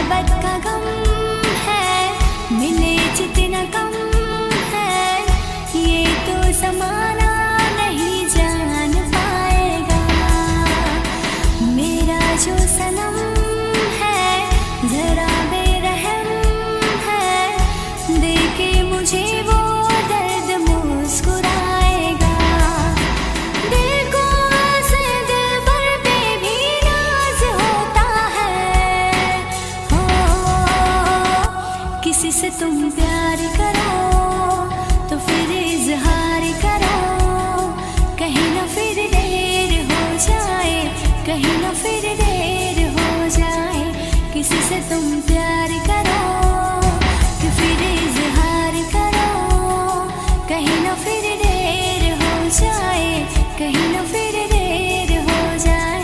मोहब्बत का गम है, मिले जितना कम है, ये तो ज़माना नहीं जान पाएगा। मेरा जो सनम है जरा बेरहम है, देखे मुझे वो दर्द मुस्कुराएगा। दिल को ऐसे दिलबर पे भी नाज होता है। हो किसी से तुम प्यार करो तो फिर इजहार करो, कहीं ना फिर देर हो जाए, कहीं ना फिर देर हो जाए। किसी से तुम प्यार करो कि फिर इजहार करो, कहीं ना फिर देर हो जाए, कहीं ना फिर देर हो जाए।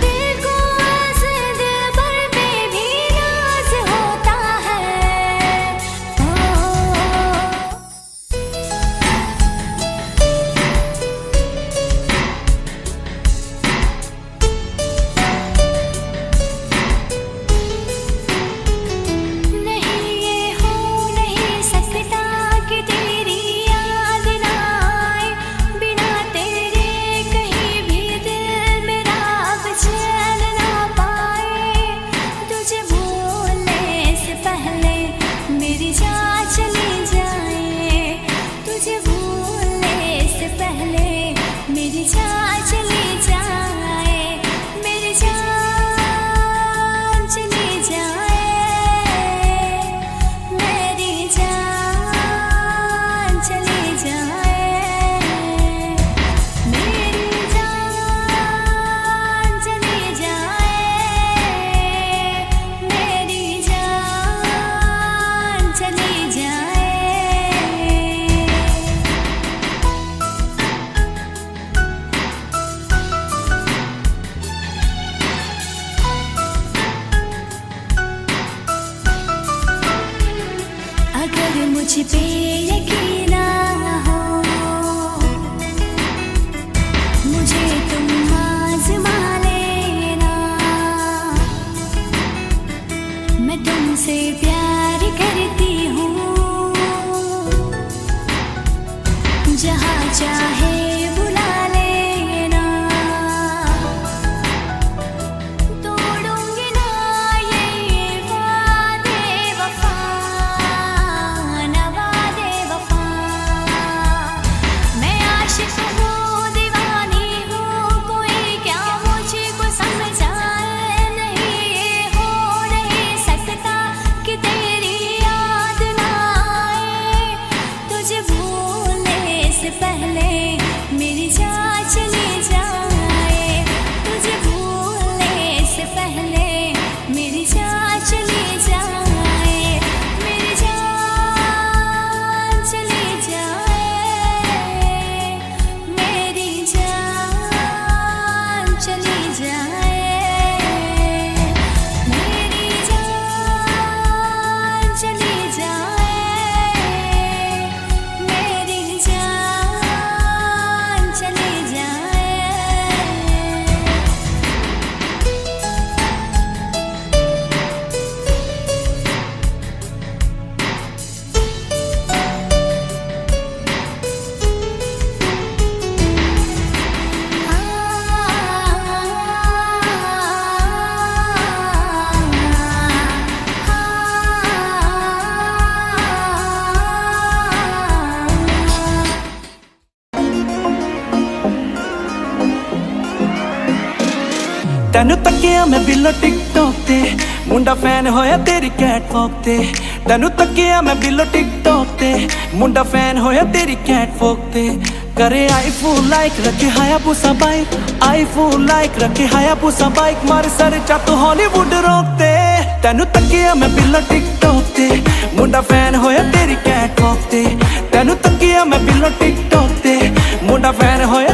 दिल को ऐसे दिलबर पे भी नाज होता है। ओ नहीं ये हो नहीं सकता कि तेरी याद ना आए, बिना तेरे कहीं भी दिल मेरा अब चैन ना पाए। तुझे भूलने से पहले मेरी जान चली जाए, तुझे भूलने से पहले मेरी जान चली जाए, मेरी जान चली जाए, मेरी जान चली जाए, मेरी जान चली जाए, मेरी जान चली जाए। अगर मुझ पे यकीन ना हो, मुझे तुम आज़मा लेना। मैं तुमसे प्यार करती हूँ, जहाँ चाहे बुला लेना। तोड़ूंगी ना ये वादे वफा, ना वादे वफा। मैं आशिक हूँ, दीवानी हूँ, कोई क्या मुझको समझाए। नहीं ये हो नहीं सकता कि तेरी याद ना आए, तुझे भूलने से पहले मेरी जान चली जाए, तुझे भूलने से पहले मेरी जान चली जाए, मेरी जान चली जाए, मेरी जान चली जाए, मेरी जान चली जाए, मेरी जान चली जाए। तेनू तकिया मैं बिलो टिकटॉक ते, मुंडा फैन होया तेरी कैटवॉक ते। तेनू तकिया मैं बिलो टिकटॉक ते, मुंडा फैन होया तेरी कैटवॉक ते। करे आईफोन लाइक रखे हायाबुसा बाइक, आईफोन लाइक रखे हायाबुसा बाइक। मारे सर चात हॉलीवुड रोकते। तेनू तकिया मैं बिलो टिकटॉक ते, मुंडा फैन होया तेरी कैटवॉक ते। तेनू तकिया मैं बिलो टिकटॉक ते, मुंडा फैन होया